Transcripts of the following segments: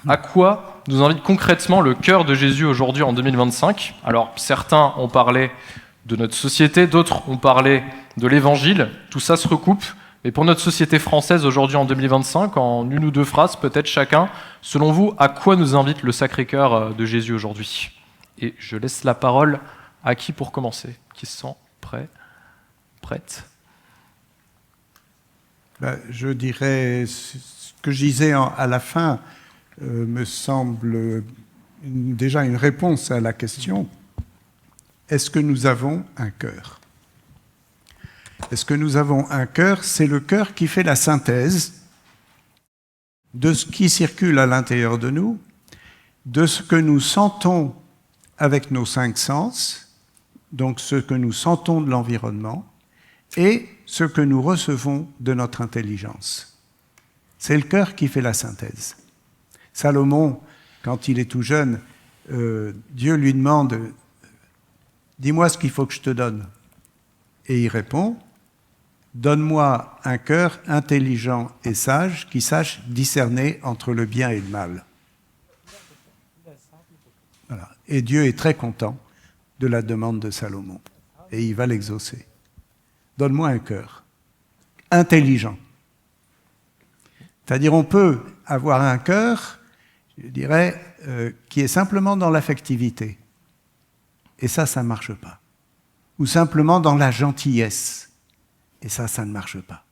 À quoi nous invite concrètement le cœur de Jésus aujourd'hui en 2025 ? Alors, certains ont parlé de notre société, d'autres ont parlé de l'Évangile. Tout ça se recoupe. Et pour notre société française aujourd'hui en 2025, en une ou deux phrases, peut-être chacun, selon vous, à quoi nous invite le Sacré-Cœur de Jésus aujourd'hui ? Et je laisse la parole à qui pour commencer ? Qui se sent prêt ? Prête ? Je dirais, ce que je disais à la fin me semble déjà une réponse à la question. Est-ce que nous avons un cœur ? Est-ce que nous avons un cœur ? C'est le cœur qui fait la synthèse de ce qui circule à l'intérieur de nous, de ce que nous sentons avec nos 5 sens, donc ce que nous sentons de l'environnement, et ce que nous recevons de notre intelligence. C'est le cœur qui fait la synthèse. Salomon, quand il est tout jeune, Dieu lui demande « Dis-moi ce qu'il faut que je te donne ». Et il répond « Donne-moi un cœur intelligent et sage qui sache discerner entre le bien et le mal. » Voilà. Et Dieu est très content de la demande de Salomon. Et il va l'exaucer. Donne-moi un cœur intelligent. C'est-à-dire, on peut avoir un cœur, je dirais, qui est simplement dans l'affectivité. Et ça ne marche pas. Ou simplement dans la gentillesse. Et ça ne marche pas.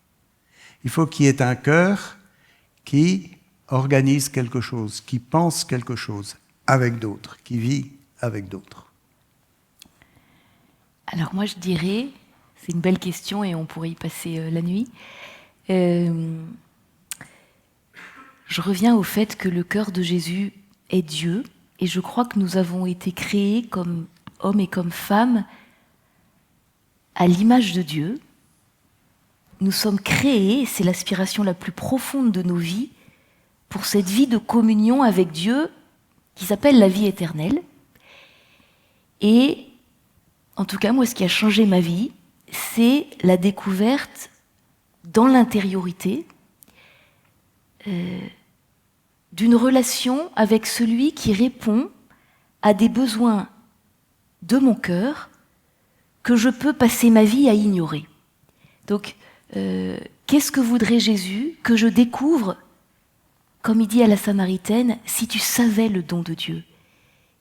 Il faut qu'il y ait un cœur qui organise quelque chose, qui pense quelque chose avec d'autres, qui vit avec d'autres. Alors moi je dirais, c'est une belle question et on pourrait y passer la nuit. Je reviens au fait que le cœur de Jésus est Dieu et je crois que nous avons été créés comme hommes et comme femmes à l'image de Dieu. Nous sommes créés, c'est l'aspiration la plus profonde de nos vies, pour cette vie de communion avec Dieu qui s'appelle la vie éternelle. Et en tout cas, moi, ce qui a changé ma vie, c'est la découverte dans l'intériorité d'une relation avec celui qui répond à des besoins de mon cœur que je peux passer ma vie à ignorer. Donc, qu'est-ce que voudrait Jésus que je découvre, comme il dit à la Samaritaine, si tu savais le don de Dieu ?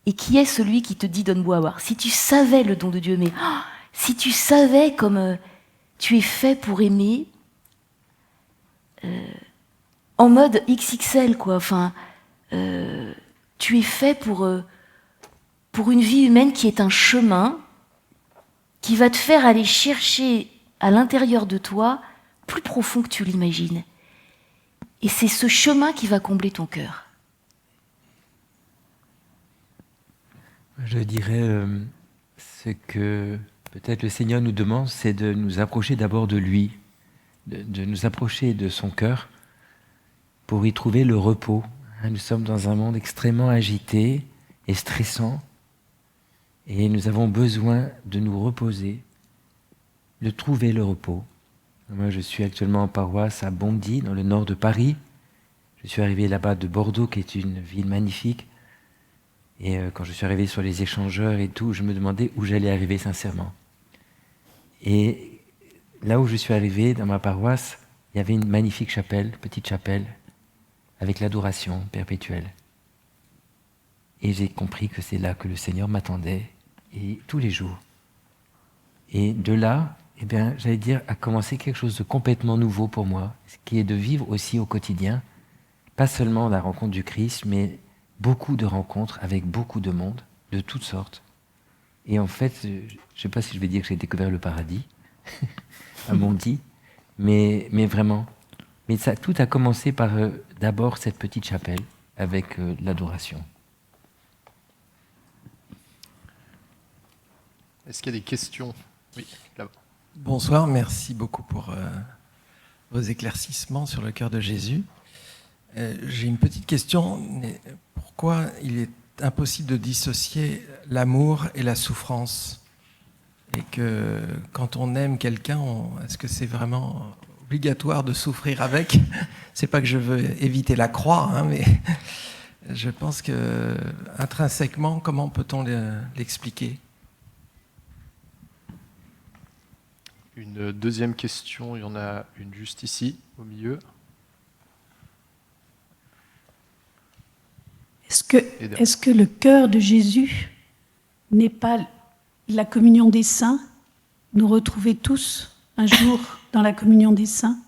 Et qui est celui qui te dit donne-moi à boire ? Si tu savais le don de Dieu, mais si tu savais comme tu es fait pour aimer, en mode XXL, quoi. Enfin, tu es fait pour une vie humaine qui est un chemin qui va te faire aller chercher à l'intérieur de toi plus profond que tu l'imagines. Et c'est ce chemin qui va combler ton cœur. Je dirais ce que peut-être le Seigneur nous demande, c'est de nous approcher d'abord de lui, de nous approcher de son cœur pour y trouver le repos. Nous sommes dans un monde extrêmement agité et stressant et nous avons besoin de nous reposer, de trouver le repos. Moi, je suis actuellement en paroisse à Bondy, dans le nord de Paris. Je suis arrivé là-bas de Bordeaux, qui est une ville magnifique. Et quand je suis arrivé sur les échangeurs et tout, je me demandais où j'allais arriver sincèrement. Et là où je suis arrivé, dans ma paroisse, il y avait une magnifique chapelle, petite chapelle, avec l'adoration perpétuelle. Et j'ai compris que c'est là que le Seigneur m'attendait, et tous les jours. Et de là, eh bien, j'allais dire, a commencé quelque chose de complètement nouveau pour moi, qui est de vivre aussi au quotidien, pas seulement la rencontre du Christ, mais beaucoup de rencontres avec beaucoup de monde, de toutes sortes. Et en fait, je ne sais pas si je vais dire que j'ai découvert le paradis, à Bondy, mais vraiment. Mais ça, tout a commencé par d'abord cette petite chapelle avec l'adoration. Est-ce qu'il y a des questions ? Oui, là-bas. Bonsoir, merci beaucoup pour vos éclaircissements sur le cœur de Jésus. J'ai une petite question. Pourquoi il est impossible de dissocier l'amour et la souffrance ? Et que quand on aime quelqu'un, est-ce que c'est vraiment obligatoire de souffrir avec ? C'est pas que je veux éviter la croix, hein, mais Je pense que intrinsèquement, comment peut-on l'expliquer? Une deuxième question, il y en a une juste ici, au milieu. Est-ce que le cœur de Jésus n'est pas la communion des saints? Nous retrouver tous un jour dans la communion des saints?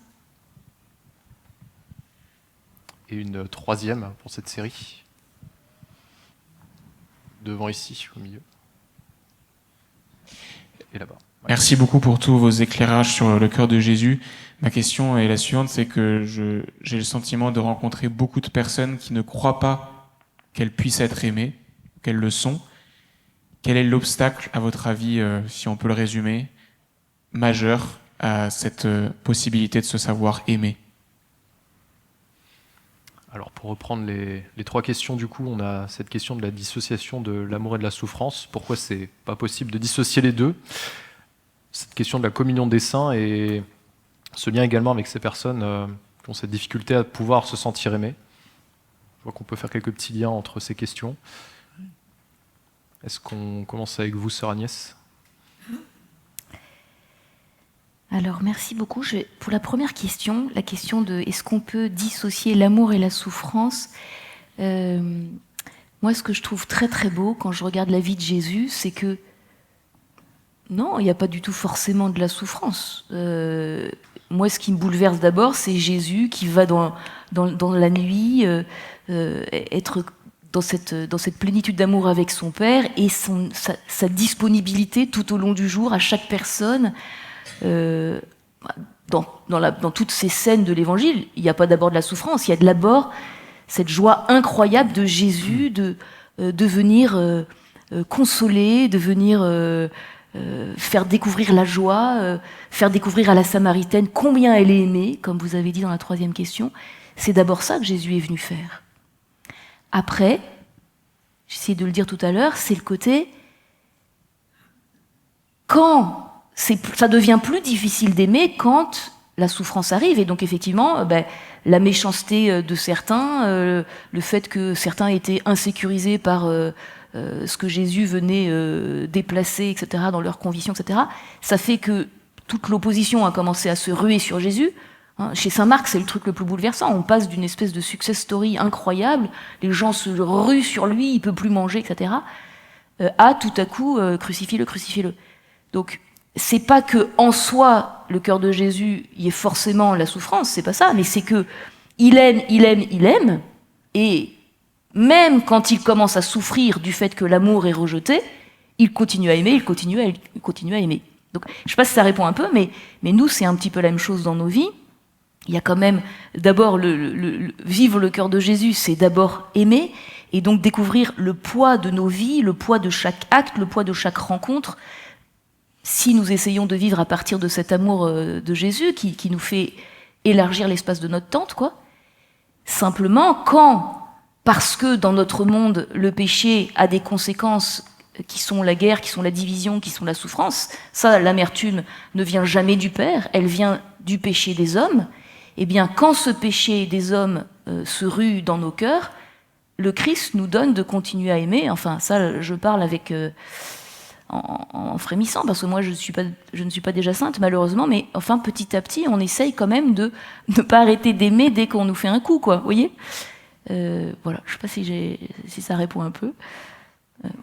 Et une troisième pour cette série. Devant ici, au milieu. Et là-bas. Ouais. Merci beaucoup pour tous vos éclairages sur le cœur de Jésus. Ma question est la suivante, c'est que j'ai le sentiment de rencontrer beaucoup de personnes qui ne croient pas qu'elles puissent être aimées, qu'elles le sont. Quel est l'obstacle, à votre avis, si on peut le résumer, majeur à cette possibilité de se savoir aimer? Alors pour reprendre les trois questions, du coup, on a cette question de la dissociation de l'amour et de la souffrance. Pourquoi c'est pas possible de dissocier les deux? Cette question de la communion des saints et ce lien également avec ces personnes qui ont cette difficulté à pouvoir se sentir aimées. Je vois qu'on peut faire quelques petits liens entre ces questions. Est-ce qu'on commence avec vous, sœur Agnès? Alors, merci beaucoup. Pour la première question, la question de est-ce qu'on peut dissocier l'amour et la souffrance, moi, ce que je trouve très très beau quand je regarde la vie de Jésus, c'est que non, il n'y a pas du tout forcément de la souffrance. Moi, ce qui me bouleverse d'abord, c'est Jésus qui va dans la nuit être dans cette plénitude d'amour avec son Père et sa disponibilité tout au long du jour à chaque personne. Dans toutes ces scènes de l'Évangile, il n'y a pas d'abord de la souffrance, il y a d'abord cette joie incroyable de Jésus de venir consoler, de venir faire découvrir la joie, faire découvrir à la Samaritaine combien elle est aimée, comme vous avez dit dans la troisième question. C'est d'abord ça que Jésus est venu faire. Après, j'essayais de le dire tout à l'heure, c'est le côté quand ça devient plus difficile d'aimer quand la souffrance arrive. Et donc, effectivement, la méchanceté de certains, le fait que certains étaient insécurisés par ce que Jésus venait déplacer, etc., dans leurs convictions, etc., ça fait que toute l'opposition a commencé à se ruer sur Jésus. Chez Saint Marc, c'est le truc le plus bouleversant. On passe d'une espèce de success story incroyable, les gens se ruent sur lui, il peut plus manger, etc., à tout à coup, crucifiez-le, crucifiez-le. Donc, c'est pas que en soi le cœur de Jésus y est forcément la souffrance, c'est pas ça, mais c'est que il aime, et même quand il commence à souffrir du fait que l'amour est rejeté, il continue à aimer, il continue à aimer. Donc, je sais pas si ça répond un peu, mais nous c'est un petit peu la même chose dans nos vies. Il y a quand même d'abord vivre le cœur de Jésus, c'est d'abord aimer, et donc découvrir le poids de nos vies, le poids de chaque acte, le poids de chaque rencontre. Si nous essayons de vivre à partir de cet amour de Jésus qui nous fait élargir l'espace de notre tente, quoi. Simplement, parce que dans notre monde, le péché a des conséquences qui sont la guerre, qui sont la division, qui sont la souffrance, ça, l'amertume ne vient jamais du Père, elle vient du péché des hommes. Eh bien, quand ce péché des hommes se rue dans nos cœurs, le Christ nous donne de continuer à aimer. Enfin, ça, je parle avec... en frémissant, parce que moi je ne suis pas déjà sainte malheureusement, mais enfin petit à petit on essaye quand même de ne pas arrêter d'aimer dès qu'on nous fait un coup, quoi, vous voyez. Voilà, je ne sais pas si ça répond un peu.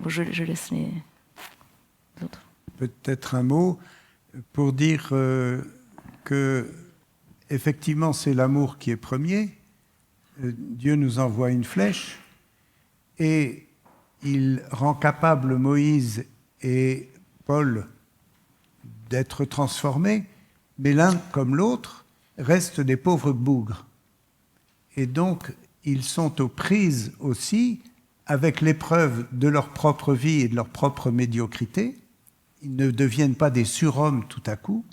Je laisse les autres. Peut-être un mot pour dire que effectivement c'est l'amour qui est premier. Dieu nous envoie une flèche et il rend capable Moïse et Paul d'être transformés, mais l'un comme l'autre restent des pauvres bougres. Et donc, ils sont aux prises aussi avec l'épreuve de leur propre vie et de leur propre médiocrité. Ils ne deviennent pas des surhommes tout à coup,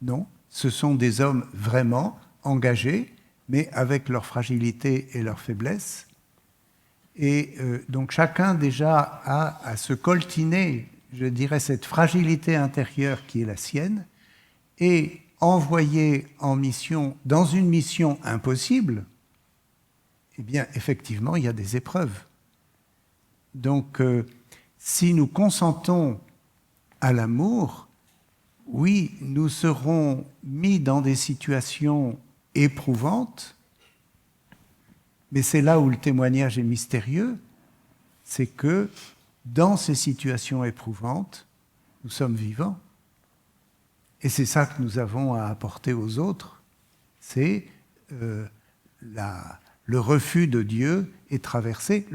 non. Ce sont des hommes vraiment engagés, mais avec leur fragilité et leur faiblesse. Et donc chacun déjà a à se coltiner, je dirais, cette fragilité intérieure qui est la sienne, et envoyé en mission, dans une mission impossible, eh bien, effectivement, il y a des épreuves. Donc, si nous consentons à l'amour, oui, nous serons mis dans des situations éprouvantes, mais c'est là où le témoignage est mystérieux, c'est que dans ces situations éprouvantes, nous sommes vivants. Et c'est ça que nous avons à apporter aux autres, c'est le refus de Dieu est traversé,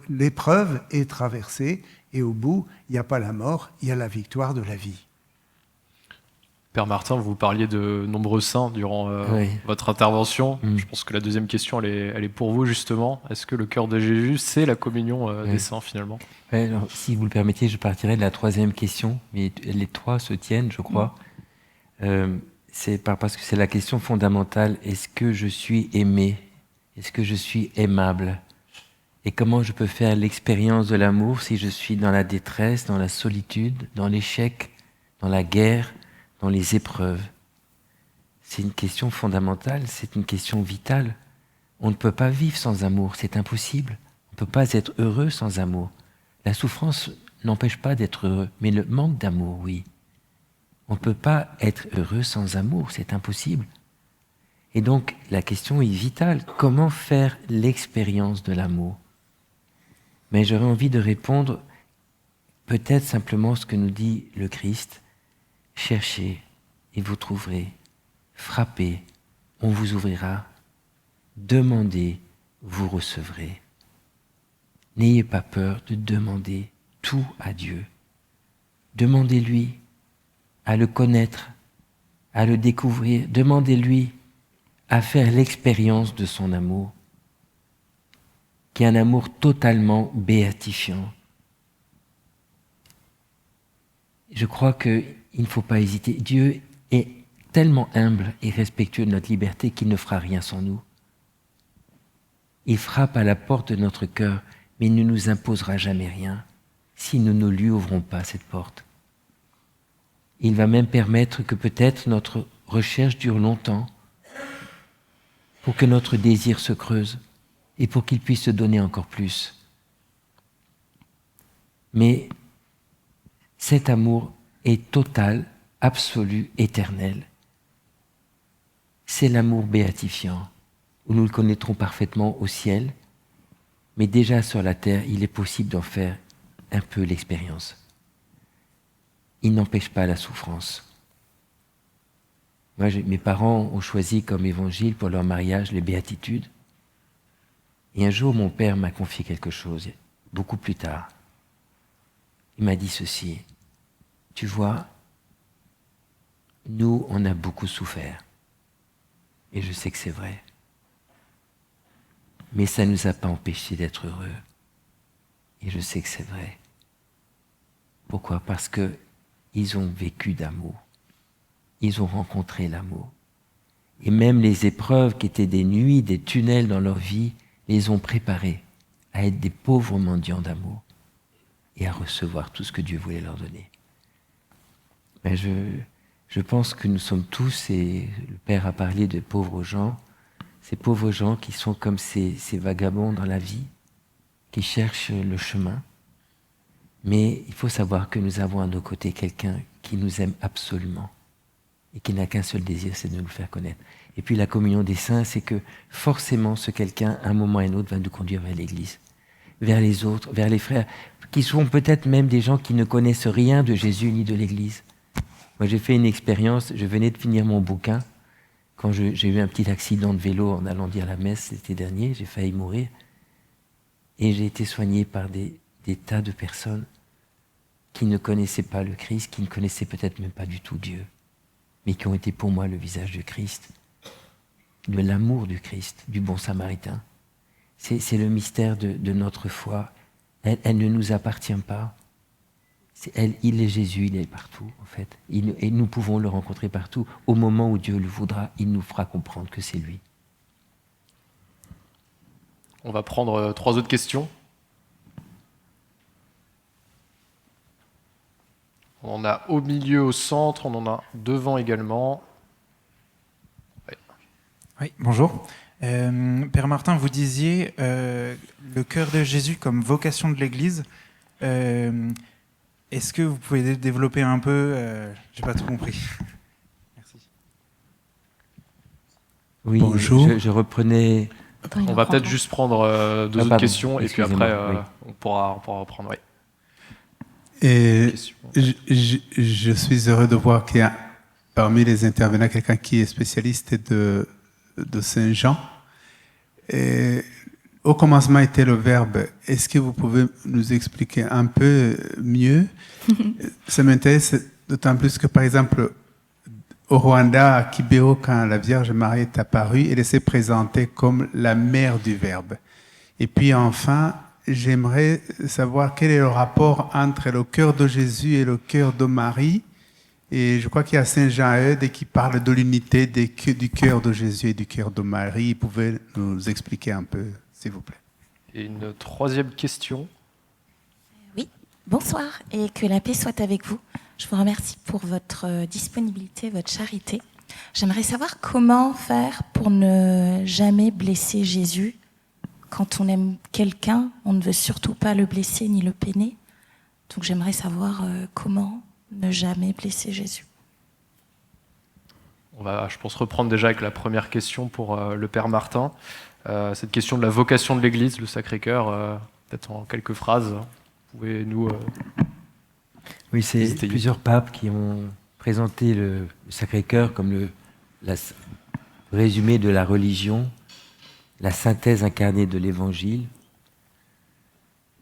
l'épreuve est traversée, et au bout, il n'y a pas la mort, il y a la victoire de la vie. Père Martin, vous parliez de nombreux saints durant Oui. votre intervention. Je pense que la deuxième question, elle est pour vous justement. Est-ce que le cœur de Jésus, c'est la communion des saints finalement? Ouais, alors, si vous le permettez, je partirai de la troisième question, mais les trois se tiennent, je crois. Parce que c'est la question fondamentale. Est-ce que je suis aimé? Est-ce que je suis aimable? Et comment je peux faire l'expérience de l'amour si je suis dans la détresse, dans la solitude, dans l'échec, dans la guerre, dans les épreuves? C'est une question fondamentale, c'est une question vitale. On ne peut pas vivre sans amour, c'est impossible. On ne peut pas être heureux sans amour. La souffrance n'empêche pas d'être heureux, mais le manque d'amour, oui. On ne peut pas être heureux sans amour, c'est impossible. Et donc, la question est vitale. Comment faire l'expérience de l'amour? Mais j'aurais envie de répondre peut-être simplement ce que nous dit le Christ. Cherchez et vous trouverez. Frappez, on vous ouvrira. Demandez, vous recevrez. N'ayez pas peur de demander tout à Dieu. Demandez-lui à le connaître, à le découvrir. Demandez-lui à faire l'expérience de son amour, qui est un amour totalement béatifiant. Je crois qu'il ne faut pas hésiter. Dieu est tellement humble et respectueux de notre liberté qu'il ne fera rien sans nous. Il frappe à la porte de notre cœur, mais il ne nous imposera jamais rien si nous ne lui ouvrons pas cette porte. Il va même permettre que peut-être notre recherche dure longtemps pour que notre désir se creuse et pour qu'il puisse se donner encore plus. Mais cet amour est total, absolu, éternel. C'est l'amour béatifiant, où nous le connaîtrons parfaitement au ciel, mais déjà sur la terre, il est possible d'en faire un peu l'expérience. Il n'empêche pas la souffrance. Moi, mes parents ont choisi comme évangile pour leur mariage les béatitudes. Et un jour, mon père m'a confié quelque chose, beaucoup plus tard. Il m'a dit ceci: tu vois, nous, on a beaucoup souffert. Et je sais que c'est vrai. Mais ça ne nous a pas empêchés d'être heureux. Et je sais que c'est vrai. Pourquoi? Parce qu'ils ont vécu d'amour. Ils ont rencontré l'amour. Et même les épreuves qui étaient des nuits, des tunnels dans leur vie, les ont préparés à être des pauvres mendiants d'amour et à recevoir tout ce que Dieu voulait leur donner. Mais je pense que nous sommes tous, et le Père a parlé de pauvres gens, ces pauvres gens qui sont comme ces vagabonds dans la vie, qui cherchent le chemin. Mais il faut savoir que nous avons à nos côtés quelqu'un qui nous aime absolument et qui n'a qu'un seul désir, c'est de nous le faire connaître. Et puis la communion des saints, c'est que forcément ce quelqu'un, à un moment ou à un autre, va nous conduire vers l'Église, vers les autres, vers les frères, qui sont peut-être même des gens qui ne connaissent rien de Jésus ni de l'Église. Moi, j'ai fait une expérience, je venais de finir mon bouquin, quand j'ai eu un petit accident de vélo en allant dire la messe l'été dernier, j'ai failli mourir, et j'ai été soigné par des tas de personnes qui ne connaissaient pas le Christ, qui ne connaissaient peut-être même pas du tout Dieu, mais qui ont été pour moi le visage du Christ, de l'amour du Christ, du bon samaritain. C'est le mystère de notre foi. Elle ne nous appartient pas. Il est Jésus, il est partout, en fait. Et nous pouvons le rencontrer partout. Au moment où Dieu le voudra, il nous fera comprendre que c'est lui. On va prendre 3 autres questions. On en a au milieu, au centre, on en a devant également. Oui, bonjour. Père Martin, vous disiez le cœur de Jésus comme vocation de l'Église. Est-ce que vous pouvez développer un peu J'ai pas tout compris. Merci. Oui, Bonjour. je reprenais. Attends, il On en va prend peut-être un. juste prendre deux autres pardon, questions et puis excusez-moi, après oui. on pourra reprendre. Ouais. Et Question. je suis heureux de voir qu'il y a parmi les intervenants quelqu'un qui est spécialiste de Saint Jean. Et au commencement était le Verbe. Est-ce que vous pouvez nous expliquer un peu mieux? Ça m'intéresse d'autant plus que, par exemple, au Rwanda, à Kibeho, quand la Vierge Marie est apparue, elle s'est présentée comme la mère du Verbe. Et puis enfin, j'aimerais savoir quel est le rapport entre le cœur de Jésus et le cœur de Marie. Et je crois qu'il y a Saint Jean Eudes qui parle de l'unité du cœur de Jésus et du cœur de Marie. Vous pouvez nous expliquer un peu, s'il vous plaît? Et une troisième question. Oui, bonsoir et que la paix soit avec vous. Je vous remercie pour votre disponibilité, votre charité. J'aimerais savoir comment faire pour ne jamais blesser Jésus. Quand on aime quelqu'un, on ne veut surtout pas le blesser ni le peiner. Donc j'aimerais savoir comment ne jamais blesser Jésus. On va, je pense, reprendre déjà avec la première question pour le Père Martin. Cette question de la vocation de l'Église, le Sacré-Cœur, peut-être en quelques phrases. Vous pouvez nous... Oui, c'est Hésitez. plusieurs papes qui ont présenté le Sacré-Cœur comme le résumé de la religion, la synthèse incarnée de l'Évangile,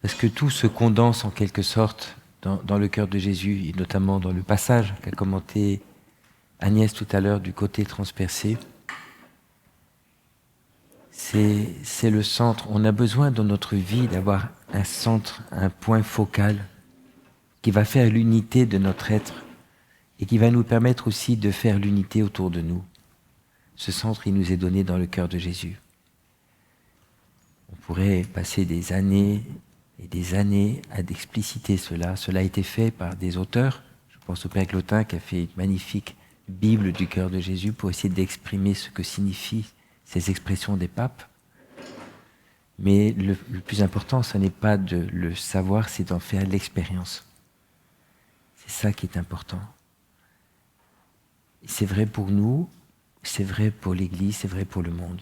parce que tout se condense en quelque sorte dans le cœur de Jésus, et notamment dans le passage qu'a commenté Agnès tout à l'heure du côté transpercé. C'est le centre. On a besoin dans notre vie d'avoir un centre, un point focal qui va faire l'unité de notre être et qui va nous permettre aussi de faire l'unité autour de nous. Ce centre, il nous est donné dans le cœur de Jésus. On pourrait passer des années et des années à expliciter cela. Cela a été fait par des auteurs. Je pense au Père Clotin qui a fait une magnifique Bible du cœur de Jésus pour essayer d'exprimer ce que signifient ces expressions des papes. Mais le plus important, ce n'est pas de le savoir, c'est d'en faire l'expérience. C'est ça qui est important. Et c'est vrai pour nous, c'est vrai pour l'Église, c'est vrai pour le monde.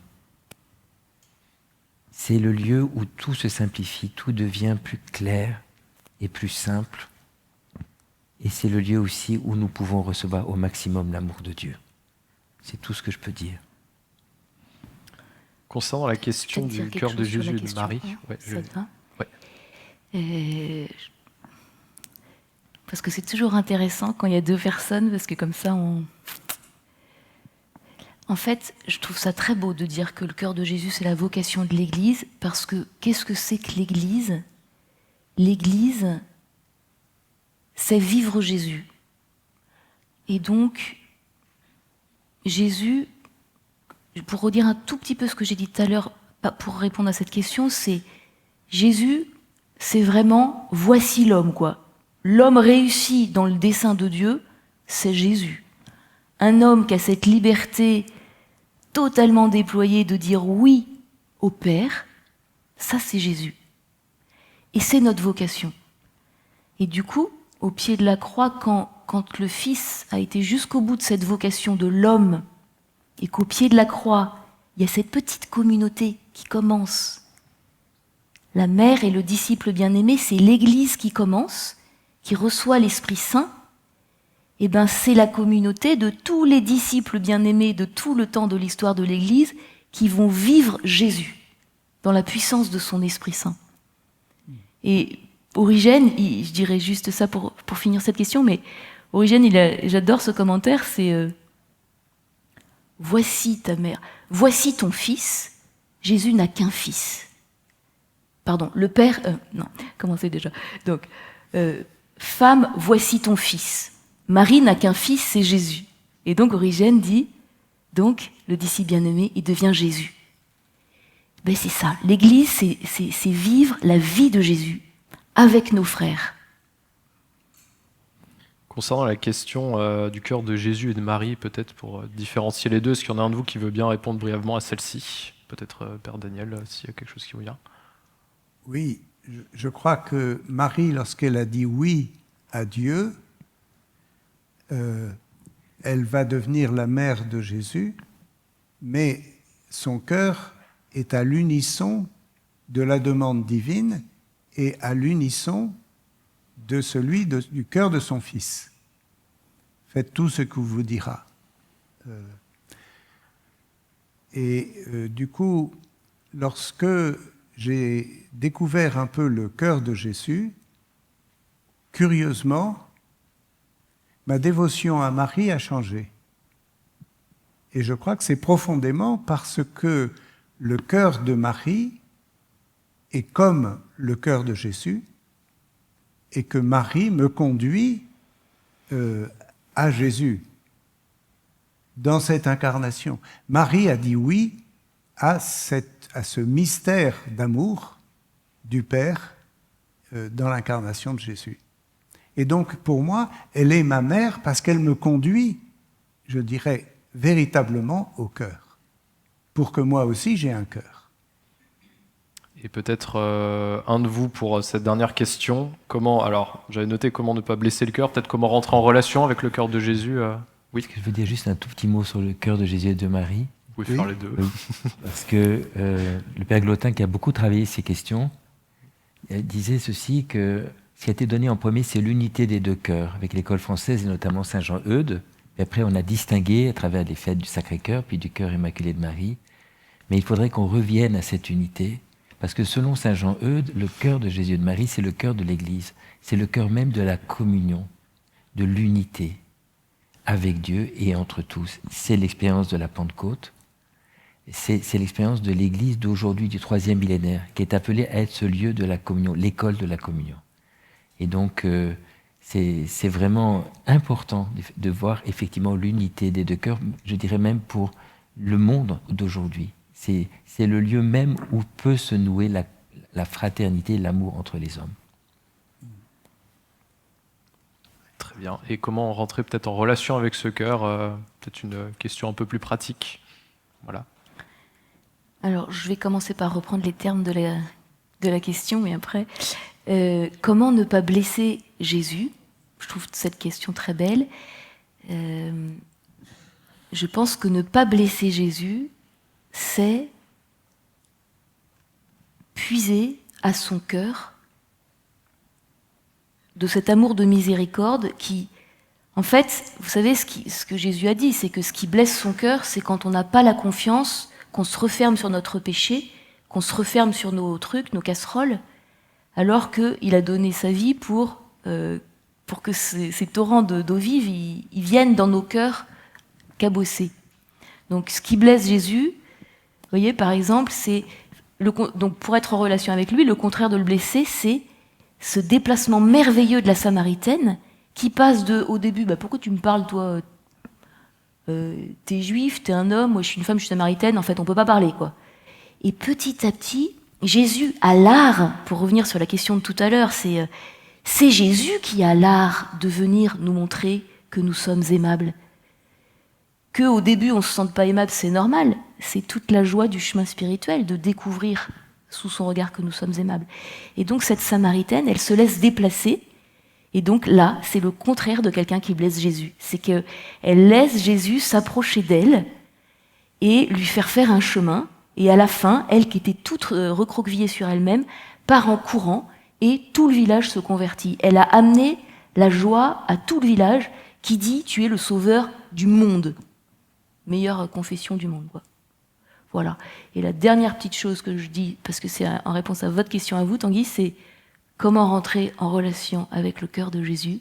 C'est le lieu où tout se simplifie, tout devient plus clair et plus simple. Et c'est le lieu aussi où nous pouvons recevoir au maximum l'amour de Dieu. C'est tout ce que je peux dire. Concernant la question Peut-être dire du quelque cœur de chose sur la Jésus et de question, Marie, hein, ouais, ça te va ouais. Parce que c'est toujours intéressant quand il y a deux personnes, parce que comme ça, En fait, je trouve ça très beau de dire que le cœur de Jésus, c'est la vocation de l'Église, parce que qu'est-ce que c'est que l'Église? L'Église, c'est vivre Jésus. Et donc, Jésus, pour redire un tout petit peu ce que j'ai dit tout à l'heure, pour répondre à cette question, c'est Jésus, c'est vraiment voici l'homme, quoi. L'homme réussi dans le dessein de Dieu, c'est Jésus. Un homme qui a cette liberté totalement déployée de dire oui au Père, ça c'est Jésus. Et c'est notre vocation. Et du coup, au pied de la croix, quand le Fils a été jusqu'au bout de cette vocation de l'homme, et qu'au pied de la croix, il y a cette petite communauté qui commence. La mère et le disciple bien-aimé, c'est l'Église qui commence, qui reçoit l'Esprit Saint. Eh bien, c'est la communauté de tous les disciples bien-aimés de tout le temps de l'histoire de l'Église qui vont vivre Jésus dans la puissance de son Esprit Saint. Et Origène, je dirais juste ça pour finir cette question, mais Origène, j'adore ce commentaire, c'est voici ta mère, voici ton fils. Jésus n'a qu'un fils. Pardon, le Père, non, comment c'est déjà? Donc, femme, voici ton fils. Marie n'a qu'un fils, c'est Jésus. Et donc Origène dit, donc le disciple bien-aimé, il devient Jésus. Ben c'est ça, l'Église, c'est vivre la vie de Jésus avec nos frères. Concernant la question du cœur de Jésus et de Marie, peut-être pour différencier les deux, est-ce qu'il y en a un de vous qui veut bien répondre brièvement à celle-ci, peut-être Père Daniel, s'il y a quelque chose qui vous vient. Oui, je crois que Marie, lorsqu'elle a dit oui à Dieu, elle va devenir la mère de Jésus, mais son cœur est à l'unisson de la demande divine et à l'unisson de celui du cœur de son Fils. Faites tout ce que vous dira. Du coup, lorsque j'ai découvert un peu le cœur de Jésus, curieusement, ma dévotion à Marie a changé. Et je crois que c'est profondément parce que le cœur de Marie est comme le cœur de Jésus et que Marie me conduit à Jésus dans cette incarnation. Marie a dit oui à ce mystère d'amour du Père dans l'incarnation de Jésus. Et donc, pour moi, elle est ma mère parce qu'elle me conduit, je dirais, véritablement au cœur, pour que moi aussi j'ai un cœur. Et peut-être un de vous pour cette dernière question. Alors, j'avais noté comment ne pas blesser le cœur, peut-être comment rentrer en relation avec le cœur de Jésus. Oui. Je veux dire juste un tout petit mot sur le cœur de Jésus et de Marie. Vous pouvez faire les deux. Oui. Parce que le Père Glotin, qui a beaucoup travaillé ces questions, disait ceci, que ce qui a été donné en premier, c'est l'unité des deux cœurs, avec l'école française et notamment Saint-Jean-Eudes. Et après, on a distingué à travers les fêtes du Sacré-Cœur, puis du cœur immaculé de Marie. Mais il faudrait qu'on revienne à cette unité, parce que selon Saint-Jean-Eudes, le cœur de Jésus et de Marie, c'est le cœur de l'Église. C'est le cœur même de la communion, de l'unité avec Dieu et entre tous. C'est l'expérience de la Pentecôte. C'est l'expérience de l'Église d'aujourd'hui, du 3e millénaire, qui est appelée à être ce lieu de la communion, l'école de la communion. Et donc, c'est vraiment important de voir effectivement l'unité des deux cœurs, je dirais même pour le monde d'aujourd'hui. C'est le lieu même où peut se nouer la fraternité, l'amour entre les hommes. Très bien. Et comment rentrer peut-être en relation avec ce cœur peut-être une question un peu plus pratique. Voilà. Alors, je vais commencer par reprendre les termes de la question, mais après, comment ne pas blesser Jésus? Je trouve cette question très belle. Je pense que ne pas blesser Jésus, c'est puiser à son cœur de cet amour de miséricorde qui, en fait, vous savez ce que Jésus a dit, c'est que ce qui blesse son cœur, c'est quand on n'a pas la confiance, qu'on se referme sur notre péché, qu'on se referme sur nos trucs, nos casseroles, alors qu'il a donné sa vie pour que ces torrents d'eau vive ils viennent dans nos cœurs cabossés. Donc ce qui blesse Jésus, vous voyez, par exemple, donc pour être en relation avec lui, le contraire de le blesser, c'est ce déplacement merveilleux de la Samaritaine qui passe au début, pourquoi tu me parles, toi, t'es juif, t'es un homme, moi je suis une femme, je suis samaritaine, en fait on peut pas parler, quoi. Et petit à petit, Jésus a l'art, pour revenir sur la question de tout à l'heure, c'est Jésus qui a l'art de venir nous montrer que nous sommes aimables. Qu'au début on se sente pas aimable, c'est normal, c'est toute la joie du chemin spirituel de découvrir sous son regard que nous sommes aimables. Et donc cette Samaritaine, elle se laisse déplacer. Et donc là, c'est le contraire de quelqu'un qui blesse Jésus. C'est qu'elle laisse Jésus s'approcher d'elle et lui faire un chemin. Et à la fin, elle qui était toute recroquevillée sur elle-même, part en courant et tout le village se convertit. Elle a amené la joie à tout le village qui dit « Tu es le sauveur du monde ». Meilleure confession du monde, quoi. Voilà. Et la dernière petite chose que je dis, parce que c'est en réponse à votre question à vous, Tanguy, c'est comment rentrer en relation avec le cœur de Jésus?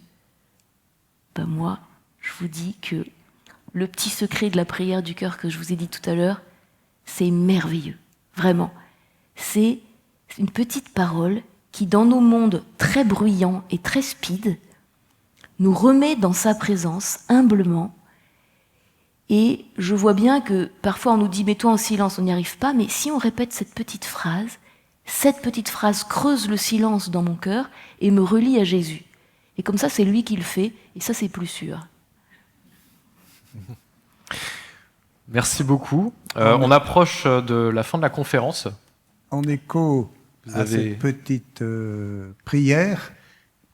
Moi, je vous dis que le petit secret de la prière du cœur que je vous ai dit tout à l'heure, c'est merveilleux, vraiment. C'est une petite parole qui, dans nos mondes très bruyants et très speed, nous remet dans sa présence, humblement. Et je vois bien que parfois on nous dit « mets-toi en silence », on n'y arrive pas, mais si on répète cette petite phrase creuse le silence dans mon cœur et me relie à Jésus. Et comme ça, c'est lui qui le fait, et ça, c'est plus sûr. Merci beaucoup. On approche de la fin de la conférence. En écho Vous à avez- cette petite prière,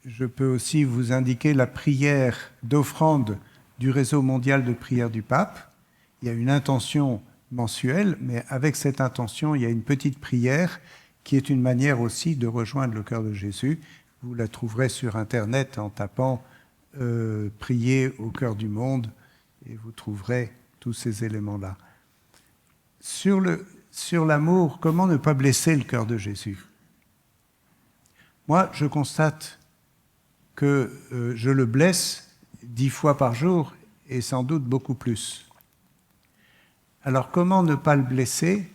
je peux aussi vous indiquer la prière d'offrande du réseau mondial de prière du pape. Il y a une intention mensuelle, mais avec cette intention, il y a une petite prière qui est une manière aussi de rejoindre le cœur de Jésus. Vous la trouverez sur Internet en tapant prier au cœur du monde et vous trouverez tous ces éléments-là. Sur l'amour, comment ne pas blesser le cœur de Jésus? Moi, je constate que je le blesse 10 fois par jour et sans doute beaucoup plus. Alors, comment ne pas le blesser?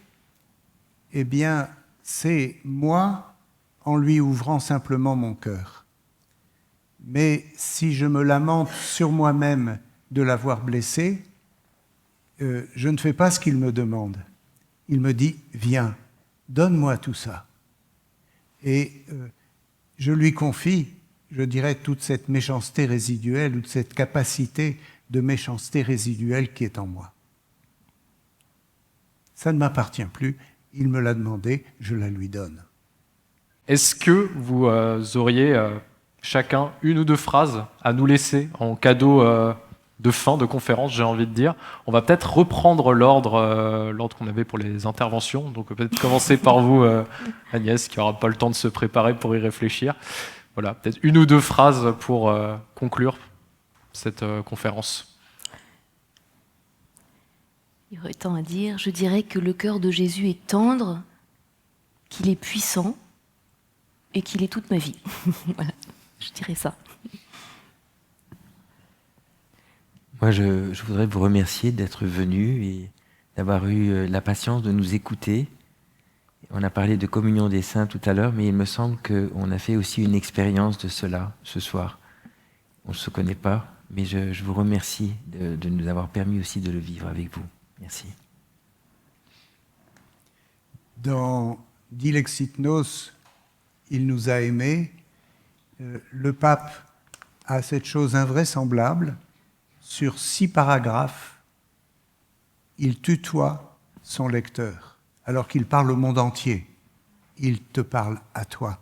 Eh bien, c'est moi en lui ouvrant simplement mon cœur. Mais si je me lamente sur moi-même de l'avoir blessé, je ne fais pas ce qu'il me demande. Il me dit, viens, donne-moi tout ça. Et je lui confie, je dirais, toute cette méchanceté résiduelle ou cette capacité de méchanceté résiduelle qui est en moi. Ça ne m'appartient plus, il me l'a demandé, je la lui donne. Est-ce que vous auriez chacun une ou deux phrases à nous laisser en cadeau de fin de conférence, j'ai envie de dire? On va peut-être reprendre l'ordre qu'on avait pour les interventions. Donc peut-être commencer par vous, Agnès, qui n'aura pas le temps de se préparer pour y réfléchir. Voilà, peut-être une ou deux phrases pour conclure cette conférence. Il y aurait tant à dire. Je dirais que le cœur de Jésus est tendre, qu'il est puissant et qu'il est toute ma vie. Voilà, je dirais ça. Moi, je voudrais vous remercier d'être venu et d'avoir eu la patience de nous écouter. On a parlé de communion des saints tout à l'heure, mais il me semble qu'on a fait aussi une expérience de cela ce soir. On ne se connaît pas, mais je vous remercie de nous avoir permis aussi de le vivre avec vous. Merci. Dans Dilexit Nos, il nous a aimés. Le pape a cette chose invraisemblable. Sur 6 paragraphes, il tutoie son lecteur, alors qu'il parle au monde entier. Il te parle à toi.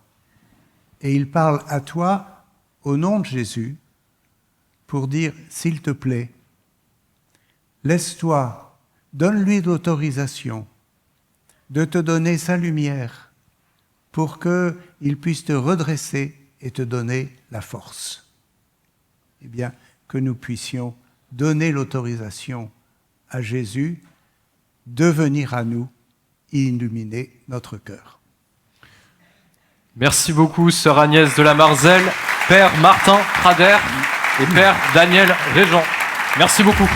Et il parle à toi au nom de Jésus pour dire, s'il te plaît, laisse-toi, donne-lui l'autorisation de te donner sa lumière pour qu'il puisse te redresser et te donner la force. Eh bien, que nous puissions donner l'autorisation à Jésus de venir à nous illuminer notre cœur. Merci beaucoup, sœur Agnès de la Marzelle, père Martin Prader et père Daniel Régent. Merci beaucoup.